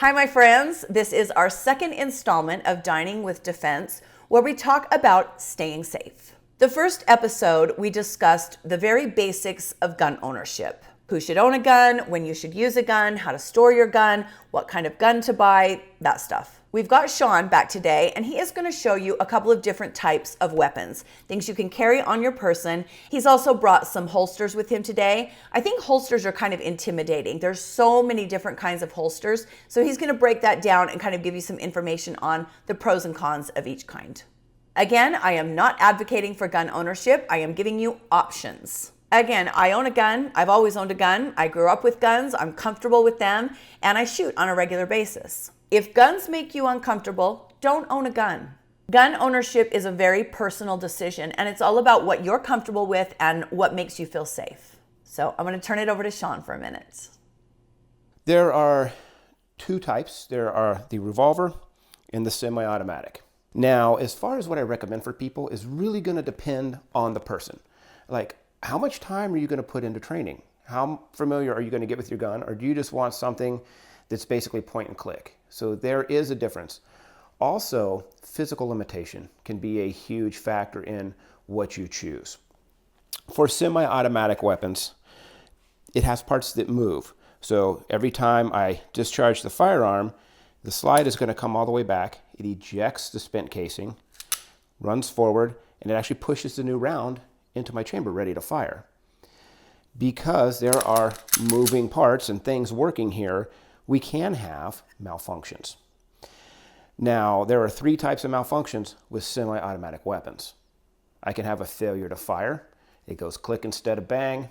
Hi, my friends. This is our second installment of Dining with Defense, where we talk about staying safe. The first episode, we discussed the very basics of gun ownership. Who should own a gun, when you should use a gun, how to store your gun, what kind of gun to buy, that stuff. We've got Shawn back today, and he is going to show you a couple of different types of weapons, things you can carry on your person. He's also brought some holsters with him today. I think holsters are kind of intimidating. There's so many different kinds of holsters, so he's going to break that down and kind of give you some information on the pros and cons of each kind. Again, I am not advocating for gun ownership. I am giving you options. Again, I own a gun. I've always owned a gun. I grew up with guns. I'm comfortable with them, and I shoot on a regular basis. If guns make you uncomfortable, don't own a gun. Gun ownership is a very personal decision, and it's all about what you're comfortable with and what makes you feel safe. So I'm going to turn it over to Shawn for a minute. There are two types. There are the revolver and the semi-automatic. Now, as far as what I recommend for people is really going to depend on the person. Like, how much time are you going to put into training? How familiar are you going to get with your gun? Or do you just want something that's basically point and click? So there is a difference. Also, physical limitation can be a huge factor in what you choose. For semi-automatic weapons, it has parts that move. So every time I discharge the firearm, the slide is going to come all the way back. It ejects the spent casing, runs forward, and it actually pushes the new round into my chamber ready to fire. Because there are moving parts and things working here, we can have malfunctions. Now, there are three types of malfunctions with semi-automatic weapons. I can have a failure to fire. It goes click instead of bang.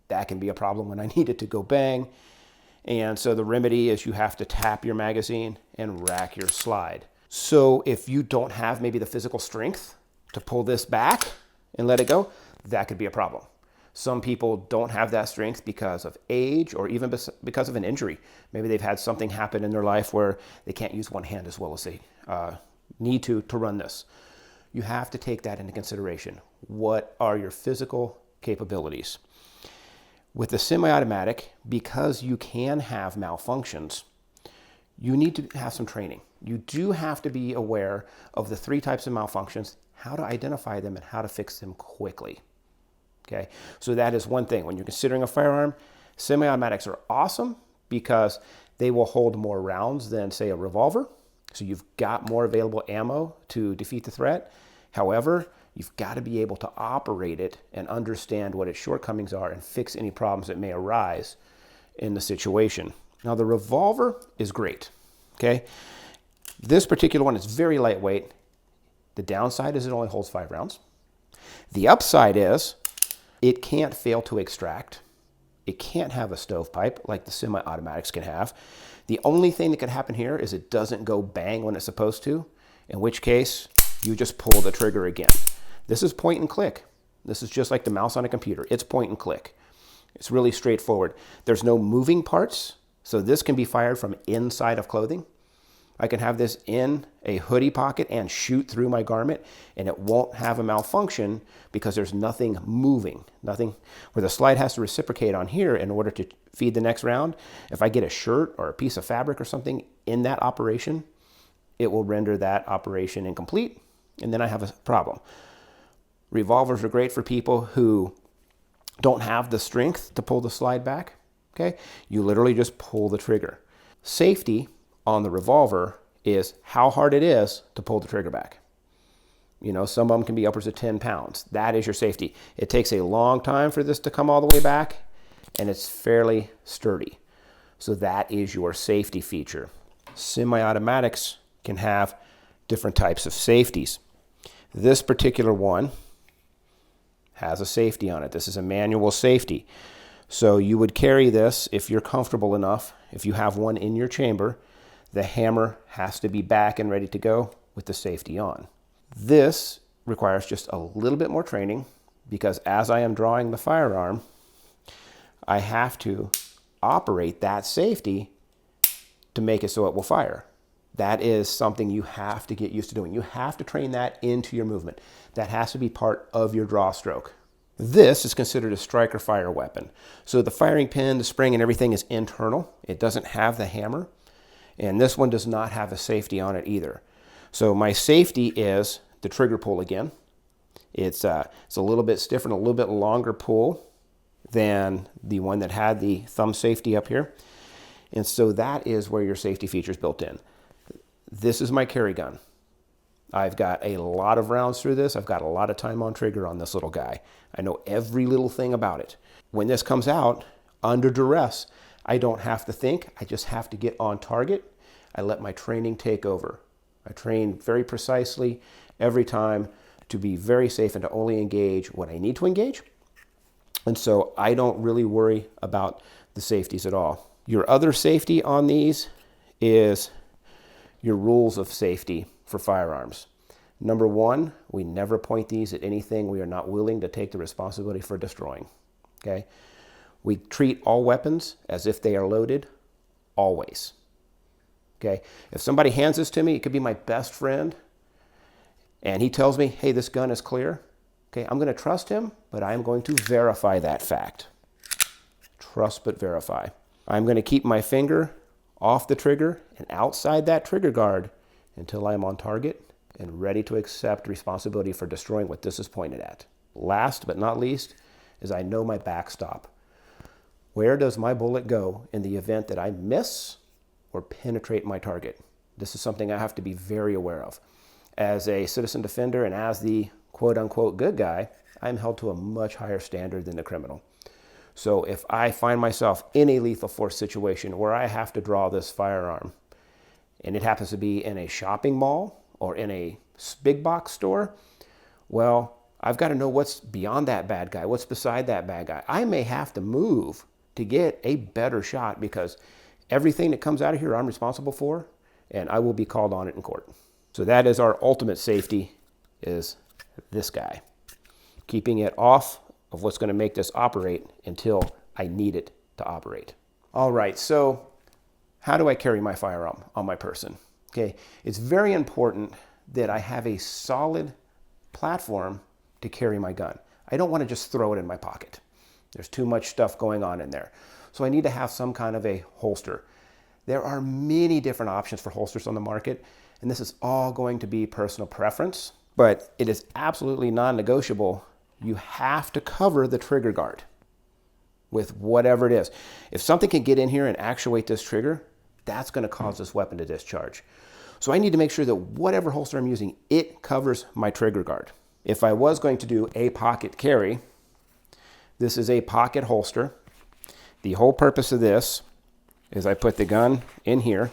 That can be a problem when I need it to go bang. And so the remedy is you have to tap your magazine and rack your slide. So if you don't have maybe the physical strength to pull this back and let it go, that could be a problem. Some people don't have that strength because of age or even because of an injury. Maybe they've had something happen in their life where they can't use one hand as well as they need to run this. You have to take that into consideration. What are your physical capabilities? With the semi-automatic, because you can have malfunctions, you need to have some training. You do have to be aware of the three types of malfunctions, how to identify them, and how to fix them quickly. Okay, so that is one thing. When you're considering a firearm, semi-automatics are awesome because they will hold more rounds than, say, a revolver. So you've got more available ammo to defeat the threat. However, you've got to be able to operate it and understand what its shortcomings are and fix any problems that may arise in the situation. Now, the revolver is great. Okay, this particular one is very lightweight. The downside is it only holds 5 rounds. The upside is it can't fail to extract. It can't have a stovepipe like the semi-automatics can have. The only thing that could happen here is it doesn't go bang when it's supposed to, in which case you just pull the trigger again. This is point and click. This is just like the mouse on a computer. It's point and click. It's really straightforward. There's no moving parts, so this can be fired from inside of clothing. I can have this in a hoodie pocket and shoot through my garment, and it won't have a malfunction because there's nothing moving, nothing where the slide has to reciprocate on here in order to feed the next round. If I get a shirt or a piece of fabric or something in that operation, it will render that operation incomplete, and then I have a problem. Revolvers are great for people who don't have the strength to pull the slide back. Okay, you literally just pull the trigger. Safety on the revolver is how hard it is to pull the trigger back. You know, some of them can be upwards of 10 pounds. That is your safety. It takes a long time for this to come all the way back, and it's fairly sturdy. So that is your safety feature. Semi-automatics can have different types of safeties. This particular one has a safety on it. This is a manual safety. So you would carry this if you're comfortable enough. If you have one in your chamber, the hammer has to be back and ready to go with the safety on. This requires just a little bit more training because as I am drawing the firearm, I have to operate that safety to make it so it will fire. That is something you have to get used to doing. You have to train that into your movement. That has to be part of your draw stroke. This is considered a striker fire weapon. So the firing pin, the spring, and everything is internal. It doesn't have the hammer. And this one does not have a safety on it either. So my safety is the trigger pull again. It's a little bit stiffer and a little bit longer pull than the one that had the thumb safety up here. And so that is where your safety feature is built in. This is my carry gun. I've got a lot of rounds through this. I've got a lot of time on trigger on this little guy. I know every little thing about it. When this comes out, under duress, I don't have to think. I just have to get on target. I let my training take over. I train very precisely every time to be very safe and to only engage when I need to engage. And so I don't really worry about the safeties at all. Your other safety on these is your rules of safety for firearms. Number one, we never point these at anything we are not willing to take the responsibility for destroying. Okay? We treat all weapons as if they are loaded, always. Okay? If somebody hands this to me, it could be my best friend, and he tells me, hey, this gun is clear. Okay, I'm going to trust him, but I'm going to verify that fact. Trust but verify. I'm going to keep my finger off the trigger and outside that trigger guard until I'm on target and ready to accept responsibility for destroying what this is pointed at. Last but not least is I know my backstop. Where does my bullet go in the event that I miss or penetrate my target? This is something I have to be very aware of. As a citizen defender and as the quote-unquote good guy, I'm held to a much higher standard than the criminal. So if I find myself in a lethal force situation where I have to draw this firearm, and it happens to be in a shopping mall or in a big box store, well, I've got to know what's beyond that bad guy, what's beside that bad guy. I may have to move to get a better shot because everything that comes out of here I'm responsible for, and I will be called on it in court. So that is our ultimate safety, is this guy. Keeping it off of what's going to make this operate until I need it to operate. All right, so how do I carry my firearm on my person? Okay, it's very important that I have a solid platform to carry my gun. I don't want to just throw it in my pocket. There's too much stuff going on in there. So I need to have some kind of a holster. There are many different options for holsters on the market, and this is all going to be personal preference, but it is absolutely non-negotiable. You have to cover the trigger guard with whatever it is. If something can get in here and actuate this trigger, that's going to cause this weapon to discharge. So I need to make sure that whatever holster I'm using, it covers my trigger guard. If I was going to do a pocket carry, this is a pocket holster. The whole purpose of this is I put the gun in here,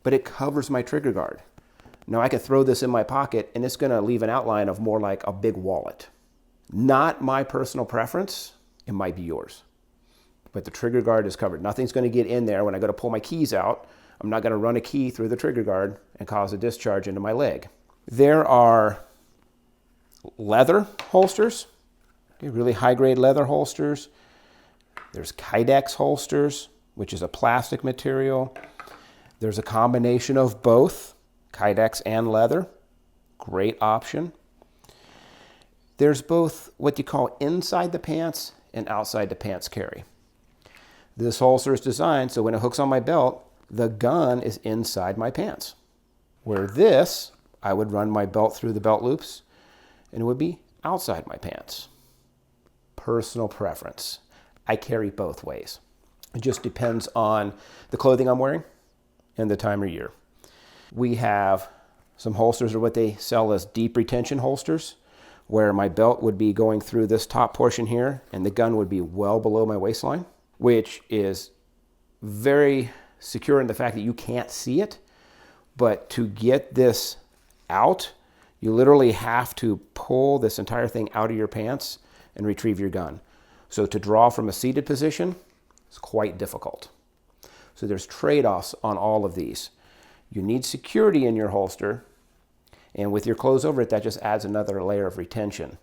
but it covers my trigger guard. Now I can throw this in my pocket and it's going to leave an outline of more like a big wallet. Not my personal preference. It might be yours. But the trigger guard is covered. Nothing's going to get in there. When I go to pull my keys out, I'm not going to run a key through the trigger guard and cause a discharge into my leg. There are leather holsters, really high-grade leather holsters. There's Kydex holsters, which is a plastic material. There's a combination of both, Kydex and leather. Great option. There's both what you call inside the pants and outside the pants carry. This holster is designed so when it hooks on my belt, the gun is inside my pants. Where this, I would run my belt through the belt loops and it would be outside my pants. Personal preference. I carry both ways. It just depends on the clothing I'm wearing and the time of year. We have some holsters, or what they sell as deep retention holsters, where my belt would be going through this top portion here and the gun would be well below my waistline, which is very secure in the fact that you can't see it. But to get this out, you literally have to pull this entire thing out of your pants and retrieve your gun. So to draw from a seated position is quite difficult. So there's trade-offs on all of these. You need security in your holster, and with your clothes over it, that just adds another layer of retention.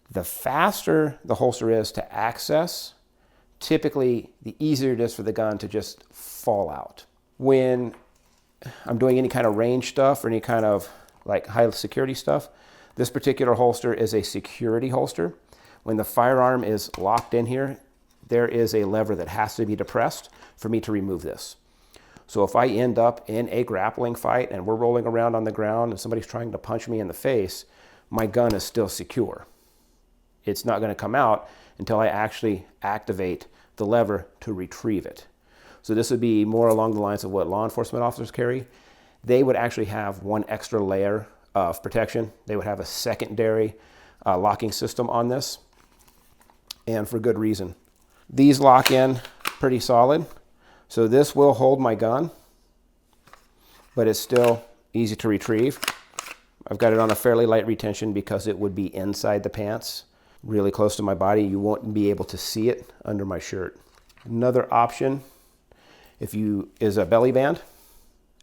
The faster the holster is to access, typically the easier it is for the gun to just fall out. When I'm doing any kind of range stuff or any kind of like high security stuff, this particular holster is a security holster. When the firearm is locked in here, there is a lever that has to be depressed for me to remove this. So if I end up in a grappling fight and we're rolling around on the ground and somebody's trying to punch me in the face, my gun is still secure. It's not going to come out until I actually activate the lever to retrieve it. So this would be more along the lines of what law enforcement officers carry. They would actually have one extra layer of protection. They would have a secondary locking system on this, and for good reason. These lock in pretty solid. So this will hold my gun, but it's still easy to retrieve. I've got it on a fairly light retention because it would be inside the pants, really close to my body. You won't be able to see it under my shirt. Another option is a belly band.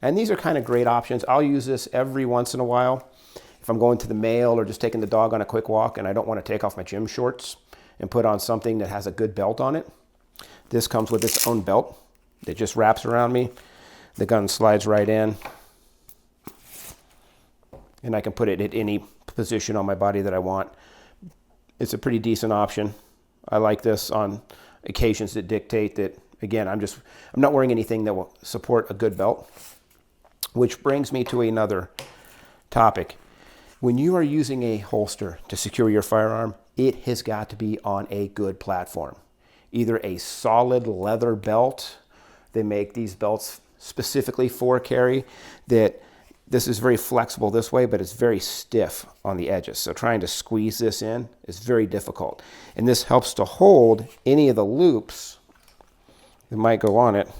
And these are kind of great options. I'll use this every once in a while. If I'm going to the mail or just taking the dog on a quick walk and I don't want to take off my gym shorts and put on something that has a good belt on it. This comes with its own belt that just wraps around me. The gun slides right in. And I can put it at any position on my body that I want. It's a pretty decent option. I like this on occasions that dictate that, again, I'm not wearing anything that will support a good belt. Which brings me to another topic. When you are using a holster to secure your firearm, it has got to be on a good platform. Either a solid leather belt. They make these belts specifically for carry. That this is very flexible this way, but it's very stiff on the edges. So trying to squeeze this in is very difficult. And this helps to hold any of the loops that might go on it.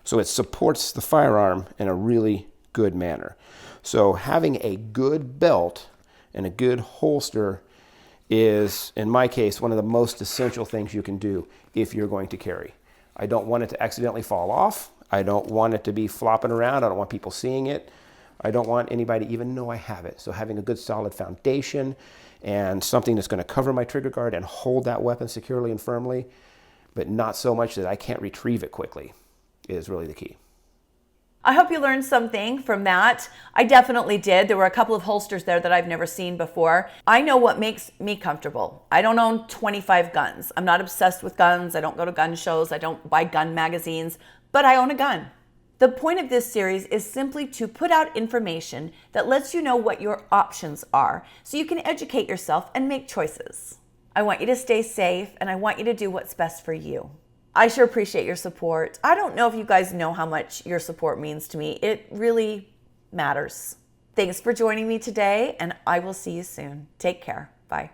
So it supports the firearm in a really good manner. So having a good belt and a good holster is, in my case, one of the most essential things you can do if you're going to carry. I don't want it to accidentally fall off. I don't want it to be flopping around. I don't want people seeing it. I don't want anybody to even know I have it. So having a good solid foundation and something that's going to cover my trigger guard and hold that weapon securely and firmly, but not so much that I can't retrieve it quickly, is really the key. I hope you learned something from that. I definitely did. There were a couple of holsters there that I've never seen before. I know what makes me comfortable. I don't own 25 guns. I'm not obsessed with guns. I don't go to gun shows. I don't buy gun magazines, but I own a gun. The point of this series is simply to put out information that lets you know what your options are so you can educate yourself and make choices. I want you to stay safe and I want you to do what's best for you. I sure appreciate your support. I don't know if you guys know how much your support means to me. It really matters. Thanks for joining me today, and I will see you soon. Take care. Bye.